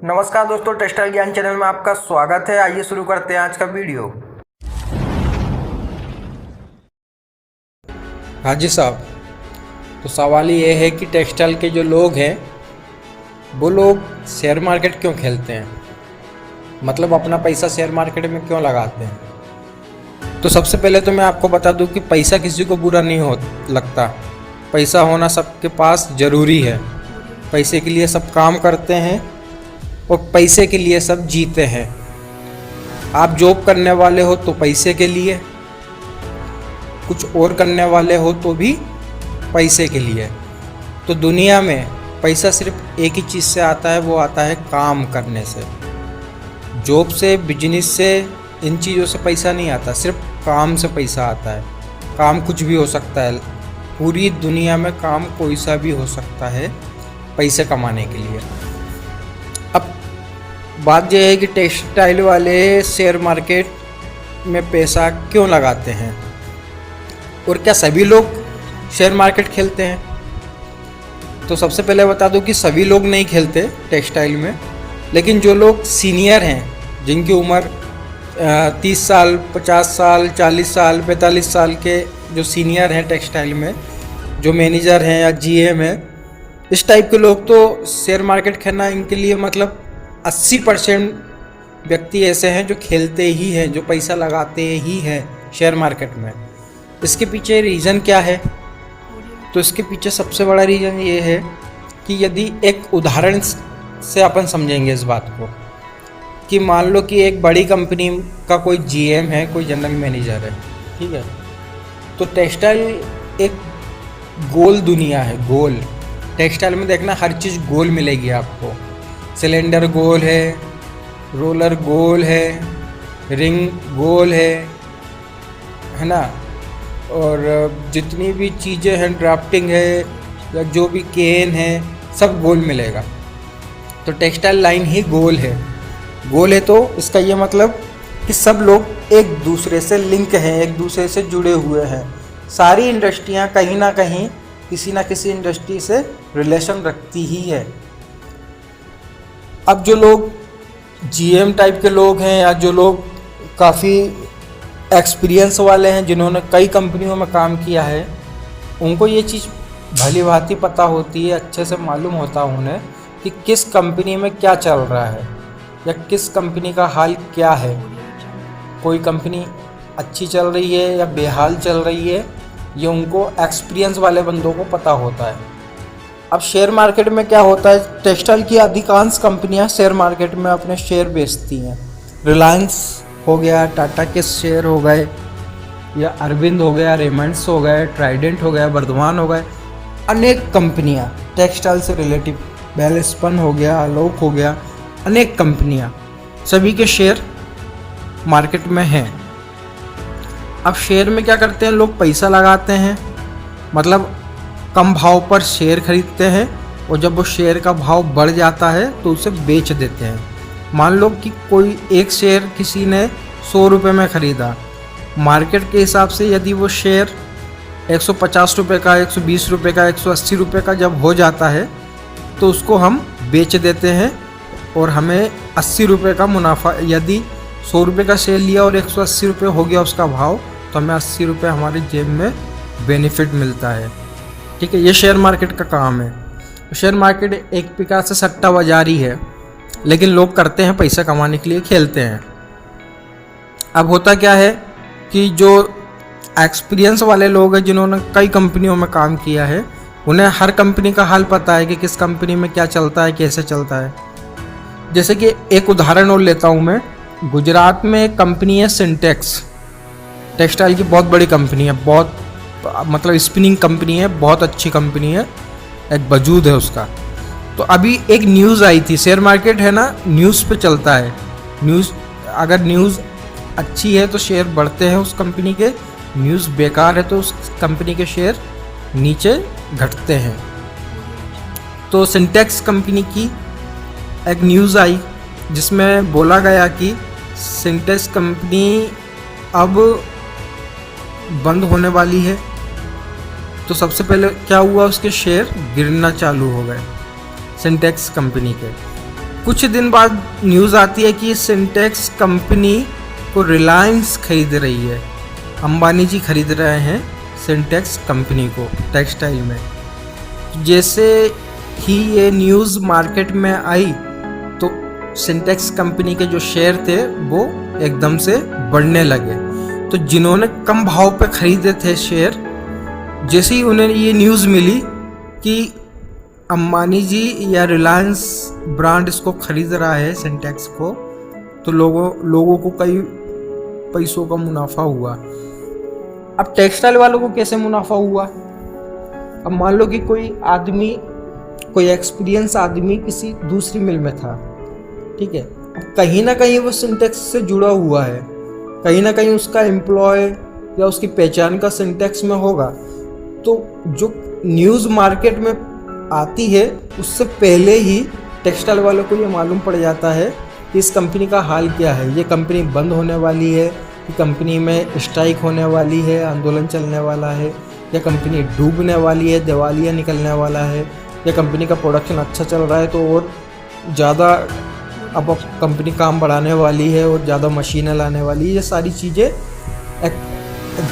नमस्कार दोस्तों, टेक्सटाइल ज्ञान चैनल में आपका स्वागत है। आइए शुरू करते हैं आज का वीडियो। हाँ जी साहब, तो सवाल ये है कि टेक्सटाइल के जो लोग हैं वो लोग शेयर मार्केट क्यों खेलते हैं, मतलब अपना पैसा शेयर मार्केट में क्यों लगाते हैं। तो सबसे पहले तो मैं आपको बता दूं कि पैसा किसी को बुरा नहीं लगता। पैसा होना सबके पास ज़रूरी है। पैसे के लिए सब काम करते हैं और पैसे के लिए सब जीते हैं। आप जॉब करने वाले हो तो पैसे के लिए, कुछ और करने वाले हो तो भी पैसे के लिए। तो दुनिया में पैसा सिर्फ एक ही चीज़ से आता है, वो आता है काम करने से। जॉब से, बिजनेस से, इन चीज़ों से पैसा नहीं आता, सिर्फ काम से पैसा आता है। काम कुछ भी हो सकता है, पूरी दुनिया में काम कोई सा भी हो सकता है पैसे कमाने के लिए। अब बात यह है कि टेक्सटाइल वाले शेयर मार्केट में पैसा क्यों लगाते हैं और क्या सभी लोग शेयर मार्केट खेलते हैं। तो सबसे पहले बता दूं कि सभी लोग नहीं खेलते टेक्सटाइल में, लेकिन जो लोग सीनियर हैं, जिनकी उम्र 30 साल, 50 साल, 40 साल, 45 साल के जो सीनियर हैं टेक्सटाइल में, जो मैनेजर हैं या जीएम हैं, इस टाइप के लोग तो शेयर मार्केट खेलना इनके लिए मतलब 80% व्यक्ति ऐसे हैं जो खेलते ही हैं, जो पैसा लगाते ही हैं शेयर मार्केट में। इसके पीछे रीज़न क्या है? तो इसके पीछे सबसे बड़ा रीज़न ये है कि यदि एक उदाहरण से अपन समझेंगे इस बात को, कि मान लो कि एक बड़ी कंपनी का कोई जीएम है, कोई जनरल मैनेजर है, ठीक है। तो टेक्सटाइल एक गोल दुनिया है, गोल। टेक्सटाइल में देखना हर चीज़ गोल मिलेगी आपको। सिलेंडर गोल है, रोलर गोल है, रिंग गोल है ना, और जितनी भी चीज़ें हैं, ड्राफ्टिंग है या जो भी केन है, सब गोल मिलेगा। तो टेक्सटाइल लाइन ही गोल है। गोल है तो इसका ये मतलब कि सब लोग एक दूसरे से लिंक हैं, एक दूसरे से जुड़े हुए हैं। सारी इंडस्ट्रियां कहीं ना कहीं किसी ना किसी इंडस्ट्री से रिलेशन रखती ही है। अब जो लोग जीएम टाइप के लोग हैं या जो लोग काफ़ी एक्सपीरियंस वाले हैं, जिन्होंने कई कंपनियों में काम किया है, उनको ये चीज़ भली भांति पता होती है, अच्छे से मालूम होता है उन्हें कि किस कंपनी में क्या चल रहा है या किस कंपनी का हाल क्या है। कोई कंपनी अच्छी चल रही है या बेहाल चल रही है, ये उनको एक्सपीरियंस वाले बंदों को पता होता है। अब शेयर मार्केट में क्या होता है, टेक्सटाइल की अधिकांश कंपनियां शेयर मार्केट में अपने शेयर बेचती हैं। रिलायंस हो गया, टाटा के शेयर हो गए, या अरविंद हो गया, रेमंड्स हो गए, ट्राइडेंट हो गया, वर्धमान हो गए, अनेक कंपनियां टेक्सटाइल से रिलेटिव, वेलस्पन हो गया, आलोक हो गया, अनेक कंपनियां, सभी के शेयर मार्केट में हैं। अब शेयर में क्या करते हैं लोग, पैसा लगाते हैं, मतलब कम भाव पर शेयर खरीदते हैं, और जब वो शेयर का भाव बढ़ जाता है तो उसे बेच देते हैं। मान लो कि कोई एक शेयर किसी ने 100 रुपये में ख़रीदा, मार्केट के हिसाब से यदि वो शेयर 150 रुपये का, 120 रुपये का, 180 रुपये का जब हो जाता है तो उसको हम बेच देते हैं और हमें 80 रुपये का मुनाफा। यदि 100 रुपये का शेयर लिया और 180 रुपये हो गया उसका भाव, तो हमें 80 रुपये हमारे जेब में बेनिफिट मिलता है, ठीक है। ये शेयर मार्केट का काम है। शेयर मार्केट एक प्रकार से सट्टा बाजारी है, लेकिन लोग करते हैं पैसा कमाने के लिए, खेलते हैं। अब होता क्या है कि जो एक्सपीरियंस वाले लोग हैं, जिन्होंने कई कंपनियों में काम किया है, उन्हें हर कंपनी का हाल पता है कि किस कंपनी में क्या चलता है, कैसे चलता है। जैसे कि एक उदाहरण और लेता हूँ मैं। गुजरात में एक कंपनी है सिंटेक्स, टेक्सटाइल की बहुत बड़ी कंपनी है, बहुत मतलब स्पिनिंग कंपनी है, बहुत अच्छी कंपनी है, एक वजूद है उसका। तो अभी एक न्यूज़ आई थी, शेयर मार्केट है ना, न्यूज़ पे चलता है। न्यूज़, अगर न्यूज़ अच्छी है तो शेयर बढ़ते हैं उस कंपनी के, न्यूज़ बेकार है तो उस कंपनी के शेयर नीचे घटते हैं। तो सिंटेक्स कंपनी की एक न्यूज़ आई जिसमें बोला गया कि सिंटेक्स कंपनी अब बंद होने वाली है। तो सबसे पहले क्या हुआ, उसके शेयर गिरना चालू हो गए सिंटेक्स कंपनी के। कुछ दिन बाद न्यूज़ आती है कि सिंटेक्स कंपनी को रिलायंस खरीद रही है। अंबानी जी खरीद रहे हैं सिंटेक्स कंपनी को टेक्सटाइल में। जैसे ही ये न्यूज़ मार्केट में आई तो सिंटेक्स कंपनी के जो शेयर थे वो एकदम से बढ़ने लगे। तो जिन्होंने कम भाव पे खरीदे थे शेयर, जैसे ही उन्हें ये न्यूज़ मिली कि अंबानी जी या रिलायंस ब्रांड इसको खरीद रहा है सिंटेक्स को, तो लोगों को कई पैसों का मुनाफा हुआ। अब टेक्सटाइल वालों को कैसे मुनाफा हुआ? अब मान लो कि कोई एक्सपीरियंस आदमी किसी दूसरी मिल में था, ठीक है। अब कहीं ना कहीं वो सिंटेक्स से जुड़ा हुआ है, कहीं ना कहीं उसका एम्प्लॉय या उसकी पहचान का सिंटेक्स में होगा। तो जो न्यूज़ मार्केट में आती है उससे पहले ही टेक्सटाइल वालों को ये मालूम पड़ जाता है कि इस कंपनी का हाल क्या है, ये कंपनी बंद होने वाली है, ये कंपनी में स्ट्राइक होने वाली है, आंदोलन चलने वाला है, या कंपनी डूबने वाली है, दिवालिया निकलने वाला है, या कंपनी का प्रोडक्शन अच्छा चल रहा है तो और ज़्यादा अब कंपनी काम बढ़ाने वाली है और ज़्यादा मशीनें लाने वाली है। ये सारी चीज़ें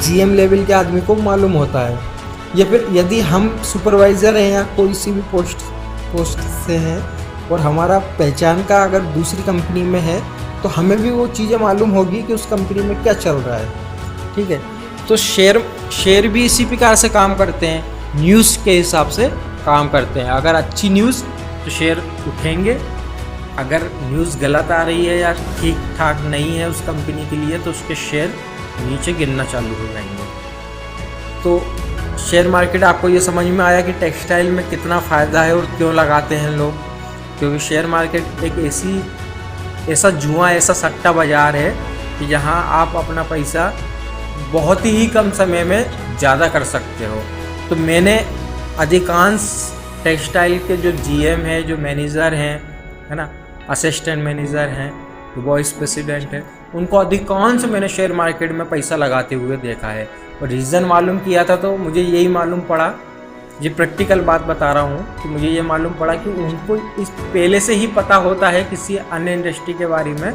GM लेवल के आदमी को मालूम होता है। या फिर यदि हम सुपरवाइज़र हैं या कोई सी भी पोस्ट से हैं और हमारा पहचान का अगर दूसरी कंपनी में है तो हमें भी वो चीज़ें मालूम होगी कि उस कंपनी में क्या चल रहा है, ठीक है। तो शेयर भी इसी प्रकार से काम करते हैं, न्यूज़ के हिसाब से काम करते हैं। अगर अच्छी न्यूज़ तो शेयर उठेंगे, अगर न्यूज़ गलत आ रही है या ठीक ठाक नहीं है उस कंपनी के लिए तो उसके शेयर नीचे गिरना चालू हो जाएंगे। तो शेयर मार्केट आपको ये समझ में आया कि टेक्सटाइल में कितना फ़ायदा है और क्यों लगाते हैं लोग। क्योंकि शेयर मार्केट एक ऐसा जुआ, ऐसा सट्टा बाज़ार है कि जहाँ आप अपना पैसा बहुत ही कम समय में ज़्यादा कर सकते हो। तो मैंने अधिकांश टेक्सटाइल के जो GM है, जो मैनेजर हैं, है ना, असिस्टेंट मैनेजर हैं, वाइस प्रेसिडेंट है, उनको अधिकांश मैंने शेयर मार्केट में पैसा लगाते हुए देखा है। और रीज़न मालूम किया था तो मुझे यही मालूम पड़ा, ये प्रैक्टिकल बात बता रहा हूँ, कि मुझे ये मालूम पड़ा कि उनको इस पहले से ही पता होता है किसी अन्य इंडस्ट्री के बारे में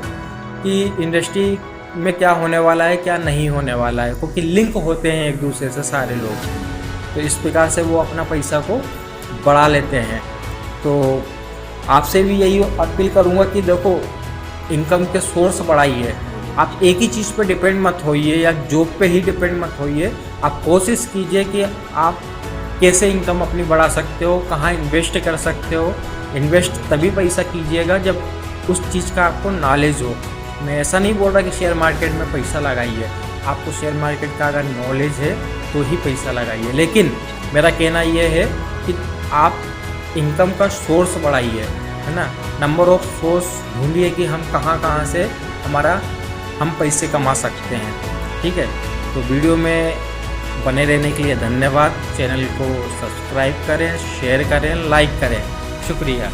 कि इंडस्ट्री में क्या होने वाला है, क्या नहीं होने वाला है, क्योंकि लिंक होते हैं एक दूसरे से सारे लोग। तो इस प्रकार से वो अपना पैसा को बढ़ा लेते हैं। तो आपसे भी यही अपील करूँगा कि देखो, इनकम के सोर्स बढ़ाइए। आप एक ही चीज़ पे डिपेंड मत होइए या जॉब पे ही डिपेंड मत होइए। आप कोशिश कीजिए कि आप कैसे इनकम अपनी बढ़ा सकते हो, कहाँ इन्वेस्ट कर सकते हो। इन्वेस्ट तभी पैसा कीजिएगा जब उस चीज़ का आपको नॉलेज हो। मैं ऐसा नहीं बोल रहा कि शेयर मार्केट में पैसा लगाइए, आपको शेयर मार्केट का अगर नॉलेज है तो ही पैसा लगाइए। लेकिन मेरा कहना यह है कि आप इनकम का सोर्स बढ़ाइए, है ना, नंबर ऑफ सोर्स ढूंढिए कि हम कहाँ से हम पैसे कमा सकते हैं, ठीक है। तो वीडियो में बने रहने के लिए धन्यवाद। चैनल को सब्सक्राइब करें, शेयर करें, लाइक करें। शुक्रिया।